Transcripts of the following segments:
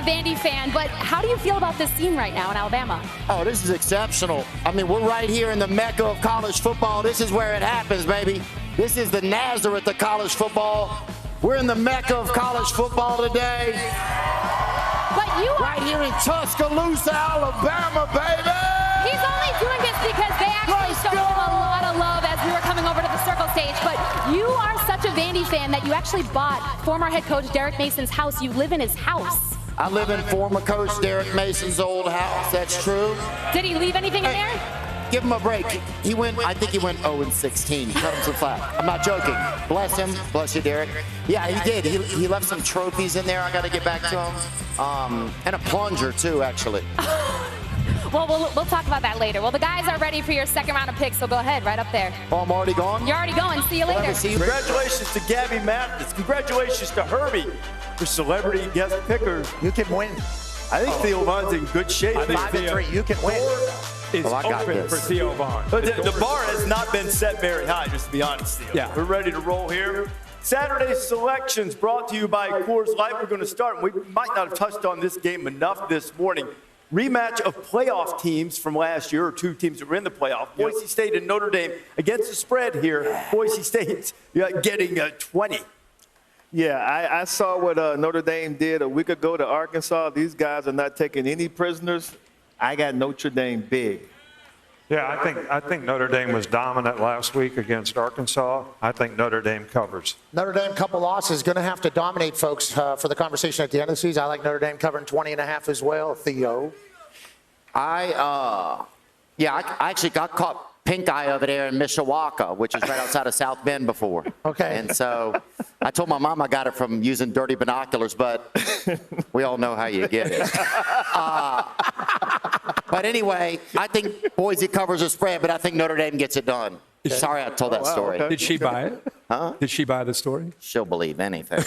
Vandy fan, but how do you feel about this scene right now in Alabama? Oh, this is exceptional. I mean, we're right here in the mecca of college football. This is where it happens, baby. This is the Nazareth of college football. We're in the mecca of college football today. But you are right here in Tuscaloosa, Alabama, baby. He's only doing this because they actually showed him a lot of love as we were coming over to the circle stage. But you are such a Vandy fan that you actually bought former head coach Derek Mason's house. You live in his house. I live in former coach Derek Mason's old house. That's true. Did he leave anything in there? Give him a break. I think he went 0-16. Cut him some slack. I'm not joking. Bless him. Bless you, Derek. Yeah, he did. He left some trophies in there. I got to get back to him. And a plunger, too, actually. Well, we'll talk about that later. Well, the guys are ready for your second round of picks, so go ahead, right up there. Oh, I'm already gone? You're already going. See you later. Congratulations to Gabby Mathis. Congratulations to Herbie for celebrity guest picker. You can win. I think Theo Vaughn's in good shape. 5-3. You can win. Is open for Theo Vaughn. But the bar has not been set very high, just to be honest, Theo. Yeah. We're ready to roll here. Saturday's selections brought to you by Coors Light. We're going to start, and we might not have touched on this game enough this morning. Rematch of playoff teams from last year, or two teams that were in the playoff. Boise State and Notre Dame against the spread here. Boise State's getting 20. Yeah, I saw what Notre Dame did a week ago to Arkansas. These guys are not taking any prisoners. I got Notre Dame big. Yeah, I think Notre Dame was dominant last week against Arkansas. I think Notre Dame covers. Notre Dame, couple losses, going to have to dominate, folks, for the conversation at the end of the season. I like Notre Dame covering 20.5 as well. Theo? I actually got caught pink eye over there in Mishawaka, which is right outside of South Bend before. Okay. And so I told my mom I got it from using dirty binoculars, but we all know how you get it. But anyway, I think Boise covers the spread, but I think Notre Dame gets it done. Sorry I told that story. Okay. Did she buy it? Huh? Did she buy the story? She'll believe anything.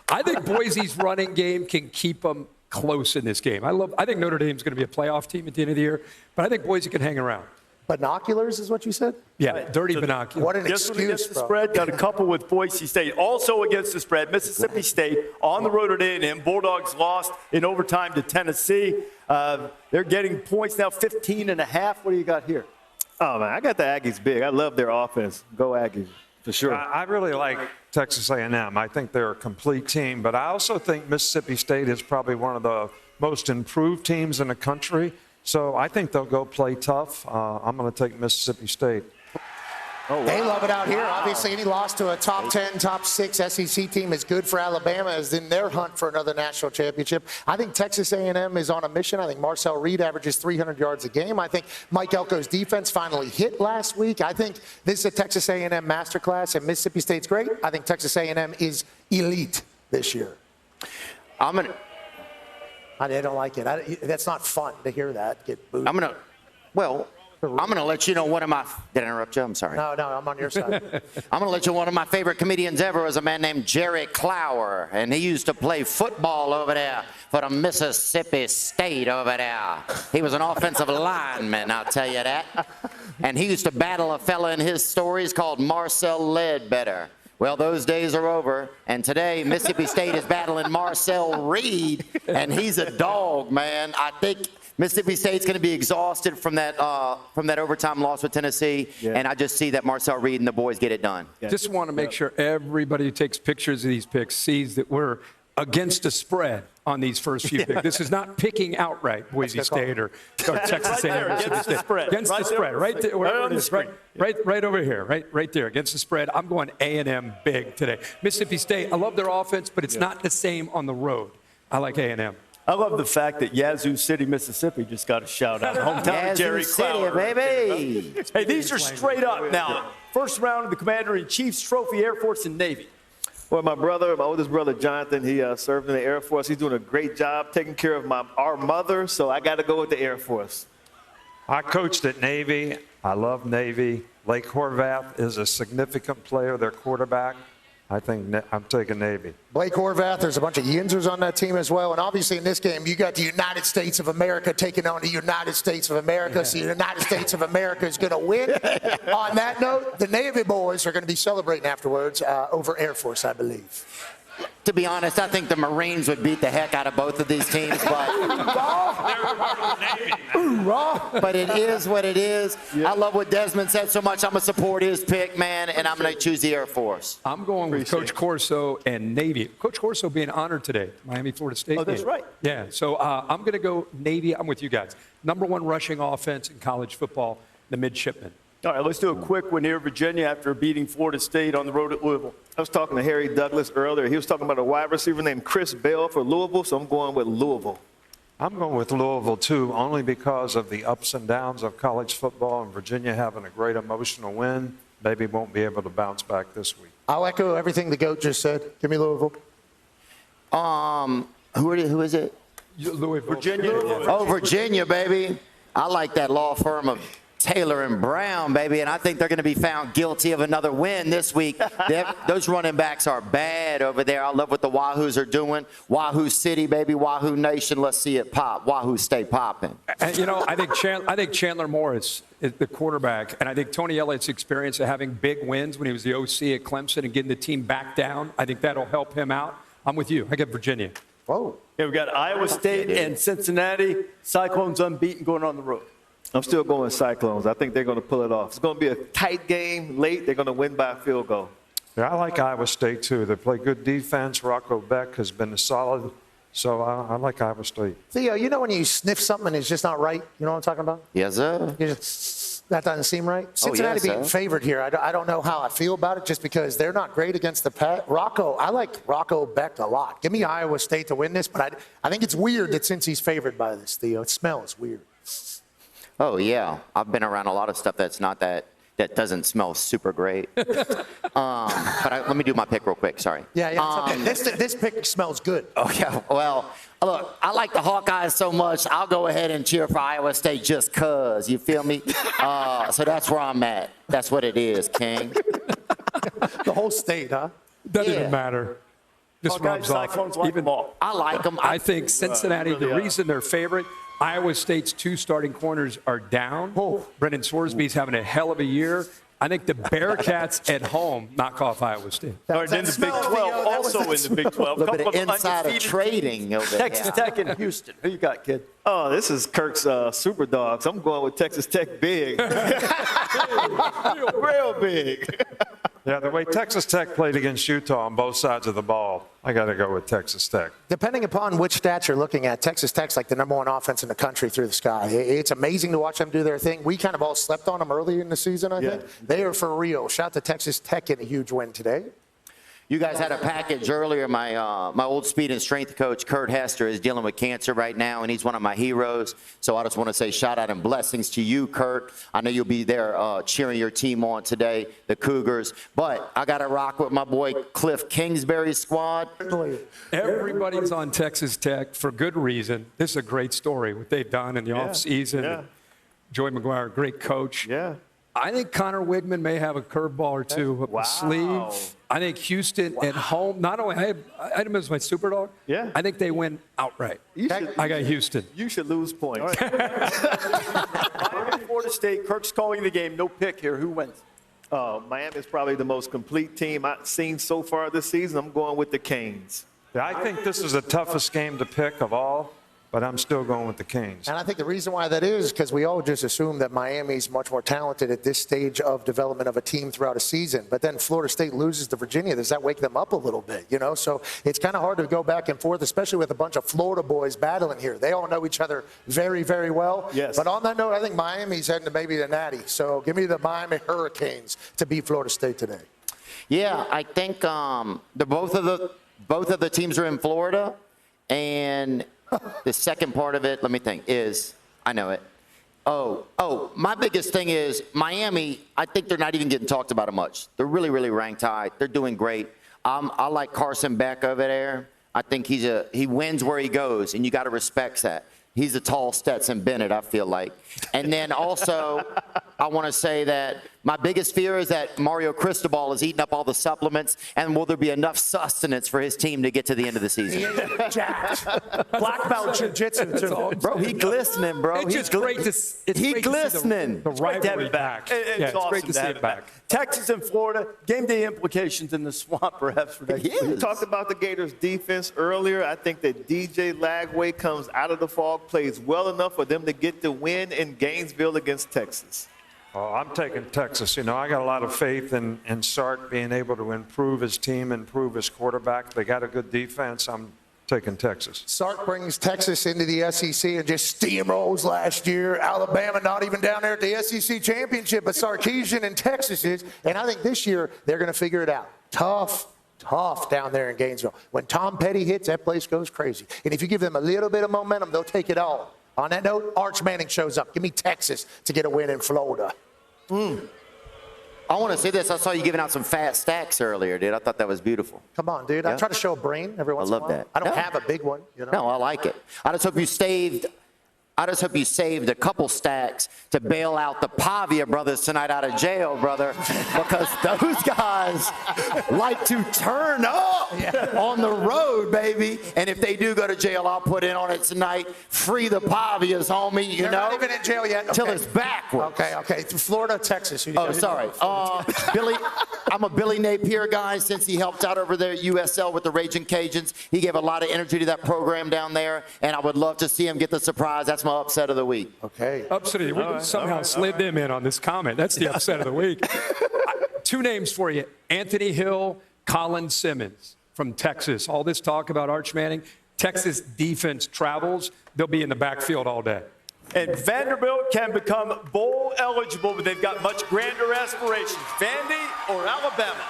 I think Boise's running game can keep them close in this game. I think Notre Dame's going to be a playoff team at the end of the year, but I think Boise can hang around. Binoculars is what you said? Yeah, dirty binoculars. What an Just excuse, against the spread, got a couple with Boise State. Also against the spread, Mississippi State on the road at A&M. Bulldogs lost in overtime to Tennessee. They're getting points now, 15.5. What do you got here? Oh, man, I got the Aggies big. I love their offense. Go Aggies, for sure. I really like Texas A&M. I think they're a complete team, but I also think Mississippi State is probably one of the most improved teams in the country. So I think they'll go play tough. I'm going to take Mississippi State. Oh, wow. They love it out here. Obviously, any loss to a top 10, top 6 SEC team is good for Alabama as in their hunt for another national championship. I think Texas A&M is on a mission. I think Marcel Reed averages 300 yards a game. I think Mike Elko's defense finally hit last week. I think this is a Texas A&M masterclass, and Mississippi State's great. I think Texas A&M is elite this year. I don't like it. That's not fun to hear that get booed. I'm going to let you know one of my – did I interrupt you? I'm sorry. No, I'm on your side. I'm going to let you know one of my favorite comedians ever was a man named Jerry Clower, and he used to play football over there for the Mississippi State over there. He was an offensive lineman, I'll tell you that. And he used to battle a fella in his stories called Marcel Ledbetter. Well, those days are over, and today Mississippi State is battling Marcel Reed, and he's a dog, man. I think Mississippi State's going to be exhausted from that overtime loss with Tennessee, and I just see that Marcel Reed and the boys get it done. Yeah. Just want to make sure everybody who takes pictures of these picks sees that we're against a spread on these first few picks. This is not picking outright Boise State or Texas A&M. Against the spread. Against the spread, right there, wherever it is, right over here, right there, against the spread. I'm going A&M big today. Mississippi State, I love their offense, but it's not the same on the road. I like A&M. I love the fact that Yazoo City, Mississippi just got a shout-out. Hometown of Jerry Clower. Baby. Hey, these are straight up now. First round of the Commander-in-Chief's Trophy, Air Force and Navy. Well, my oldest brother, Jonathan, he served in the Air Force. He's doing a great job taking care of our mother, so I got to go with the Air Force. I coached at Navy. I love Navy. Lake Horvath is a significant player, their quarterback. I think I'm taking Navy. Blake Horvath, there's a bunch of Yinzers on that team as well. And obviously in this game, you got the United States of America taking on the United States of America. So the United States of America is going to win. On that note, the Navy boys are going to be celebrating afterwards over Air Force, I believe. To be honest, I think the Marines would beat the heck out of both of these teams, but it is what it is. I love what Desmond said so much. I'm going to support his pick, man, and I'm going to choose the Air Force. I'm going with Coach Corso and Navy. Coach Corso being honored today, Miami, Florida State. Oh, that's right. Yeah, so I'm going to go Navy. I'm with you guys. Number 1 rushing offense in college football, the midshipmen. All right, let's do a quick one here. Virginia after beating Florida State on the road at Louisville. I was talking to Harry Douglas earlier. He was talking about a wide receiver named Chris Bell for Louisville, so I'm going with Louisville. I'm going with Louisville, too, only because of the ups and downs of college football and Virginia having a great emotional win. Maybe won't be able to bounce back this week. I'll echo everything the GOAT just said. Give me Louisville. Who is it? Louisville. Virginia. Oh, Virginia, baby. I like that law firm of Taylor and Brown, baby, and I think they're going to be found guilty of another win this week. Those running backs are bad over there. I love what the Wahoos are doing. Wahoo City, baby, Wahoo Nation. Let's see it pop. Wahoo stay popping. And, I think Chandler Morris is the quarterback, and I think Tony Elliott's experience of having big wins when he was the OC at Clemson and getting the team back down, I think that'll help him out. I'm with you. I get Virginia. Whoa. Yeah, we got Iowa State and Cincinnati. Cyclones unbeaten going on the road. I'm still going Cyclones. I think they're going to pull it off. It's going to be a tight game late. They're going to win by a field goal. Yeah, I like Iowa State, too. They play good defense. Rocco Beck has been solid. So I like Iowa State. Theo, you know when you sniff something and it's just not right? You know what I'm talking about? Yes, sir. That doesn't seem right. Cincinnati being favored here. I don't know how I feel about it just because they're not great against the Pat. I like Rocco Beck a lot. Give me Iowa State to win this, but I think it's weird that since he's favored by this, Theo, it smells weird. Oh, yeah. I've been around a lot of stuff that's not that doesn't smell super great. But let me do my pick real quick. Sorry. Yeah. It's okay. This pick smells good. Oh, yeah. Well, look, I like the Hawkeyes so much, I'll go ahead and cheer for Iowa State just because. You feel me? So that's where I'm at. That's what it is, King. The whole state, huh? Doesn't even matter. Just rubs off. Cyclones like them all. I like them. I think Cincinnati, the reason they're favorite, Iowa State's 2 starting corners are down. Brendan Sorsby's having a hell of a year. I think the Bearcats at home knock off Iowa State. All right, then the Big 12, also in the Big 12. A little bit of insider trading over there. Texas Tech and Houston. Who you got, kid? Oh, this is Kirk's Super Dogs. I'm going with Texas Tech big. Real big. Yeah, the way Texas Tech played against Utah on both sides of the ball, I got to go with Texas Tech. Depending upon which stats you're looking at, Texas Tech's like the #1 offense in the country through the sky. It's amazing to watch them do their thing. We kind of all slept on them early in the season, I think. They are for real. Shout out to Texas Tech in a huge win today. You guys had a package earlier. My old speed and strength coach, Kurt Hester, is dealing with cancer right now, and he's one of my heroes. So I just want to say shout out and blessings to you, Kurt. I know you'll be there cheering your team on today, the Cougars. But I got to rock with my boy Cliff Kingsbury's squad. Everybody's on Texas Tech for good reason. This is a great story, what they've done in the offseason. Yeah. Joey McGuire, great coach. Yeah. I think Connor Wigman may have a curveball or two up his sleeve. I think Houston at home, not only, I had him as my super dog. Yeah. I think they win outright. I got Houston. You should lose points. Miami, Florida State. Kirk's calling the game. No pick here. Who wins? Miami is probably the most complete team I've seen so far this season. I'm going with the Canes. Yeah, I think this is the toughest game to pick of all, but I'm still going with the Canes. And I think the reason why that is because we all just assume that Miami's much more talented at this stage of development of a team throughout a season. But then Florida State loses to Virginia. Does that wake them up a little bit, you know? So it's kind of hard to go back and forth, especially with a bunch of Florida boys battling here. They all know each other very, very well. Yes. But on that note, I think Miami's heading to maybe the Natty. So give me the Miami Hurricanes to beat Florida State today. Yeah, I think both of the teams are in Florida, and the second part of it, let me think, is I know it. My biggest thing is Miami. I think they're not even getting talked about it much. They're really, really ranked high. They're doing great. I like Carson Beck over there. I think he wins where he goes, and you got to respect that. He's a tall Stetson Bennett, I feel like. And then also, I want to say that my biggest fear is that Mario Cristobal is eating up all the supplements, and will there be enough sustenance for his team to get to the end of the season? Black belt jiu-jitsu, too. Bro, he glistening, bro. It's just great to see glistening. the rivalry back. It's awesome great to see it back. Texas and Florida, game day implications in the swamp, perhaps, for that. We talked about the Gators' defense earlier. I think that DJ Lagway comes out of the fog, plays well enough for them to get the win in Gainesville against Texas. Oh, I'm taking Texas. You know, I got a lot of faith in Sark being able to improve his team, improve his quarterback. They got a good defense. I'm taking Texas. Sark brings Texas into the SEC and just steamrolls last year. Alabama not even down there at the SEC championship, but Sarkisian and Texas is. And I think this year they're going to figure it out. Tough down there in Gainesville. When Tom Petty hits, that place goes crazy. And if you give them a little bit of momentum, they'll take it all. On that note, Arch Manning shows up. Give me Texas to get a win in Florida. I want to say this. I saw you giving out some fat stacks earlier, dude. I thought that was beautiful. Come on, dude. Yeah. I try to show a brain every once in a while. I love that. I don't have a big one, you know. No, I like it. I just hope you saved a couple stacks to bail out the Pavia brothers tonight out of jail, brother, because those guys like to turn up on the road, baby. And if they do go to jail, I'll put in on it tonight. Free the Pavias, homie. You They're know, not even in jail yet. Till it's backwards. Okay. Florida, Texas. Oh, sorry. Billy, I'm a Billy Napier guy since he helped out over there at USL with the Raging Cajuns. He gave a lot of energy to that program down there, and I would love to see him get the surprise. That's my upset of the week. Okay. Upset of the week. Somehow slid them in on this comment. That's the upset of the week. Two names for you. Anthony Hill, Colin Simmons from Texas. All this talk about Arch Manning. Texas defense travels. They'll be in the backfield all day. And Vanderbilt can become bowl eligible, but they've got much grander aspirations. Vandy or Alabama?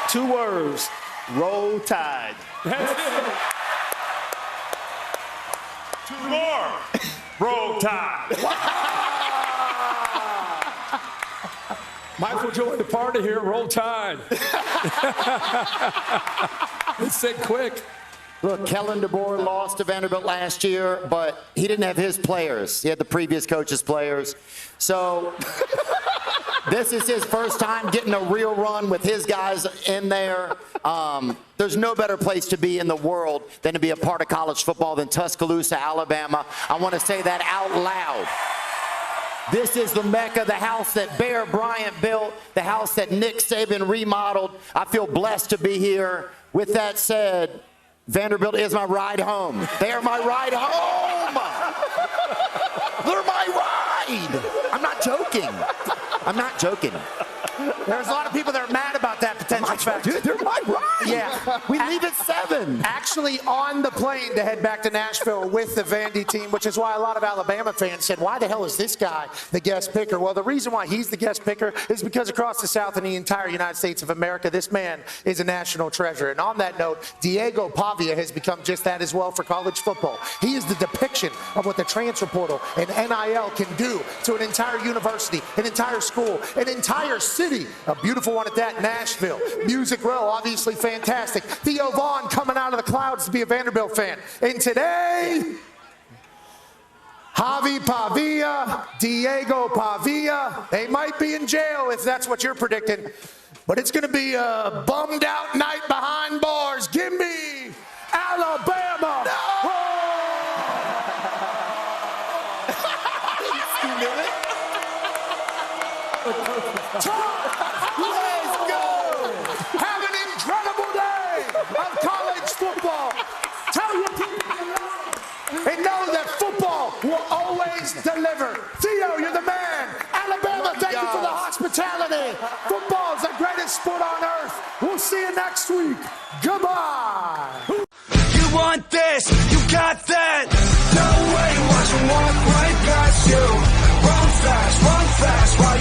2 words, roll tide. Two more. Roll Tide. Michael joined the party here. Roll Tide. It's sick quick. Look, Kellen DeBoer lost to Vanderbilt last year, but he didn't have his players. He had the previous coach's players. So this is his first time getting a real run with his guys in there. There's no better place to be in the world than to be a part of college football than Tuscaloosa, Alabama. I want to say that out loud. This is the Mecca, the house that Bear Bryant built, the house that Nick Saban remodeled. I feel blessed to be here. With that said, Vanderbilt is my ride home. They are my ride home. They're my ride. I'm not joking. There's a lot of people that are mad about that potential fact. Dude, they're my ride. Yeah. We leave at 7. Actually on the plane to head back to Nashville with the Vandy team, which is why a lot of Alabama fans said, why the hell is this guy the guest picker? Well, the reason why he's the guest picker is because across the South and the entire United States of America, this man is a national treasure. And on that note, Diego Pavia has become just that as well for college football. He is the depiction of what the transfer portal and NIL can do to an entire university, an entire school, an entire city. A beautiful one at that, Nashville. Music Row, obviously fantastic. Theo Vaughn coming out of the clouds to be a Vanderbilt fan. And today, Javi Pavia, Diego Pavia, they might be in jail if that's what you're predicting. But it's going to be a bummed out night behind bars. Give me Alabama. No! Let's go! Have an incredible day of college football. Tell your people and know that football will always deliver. Theo, you're the man. Alabama, thank you for the hospitality. Football is the greatest sport on earth. We'll see you next week. Goodbye. You want this, you got that. No way, watch them walk right past you. Run fast, run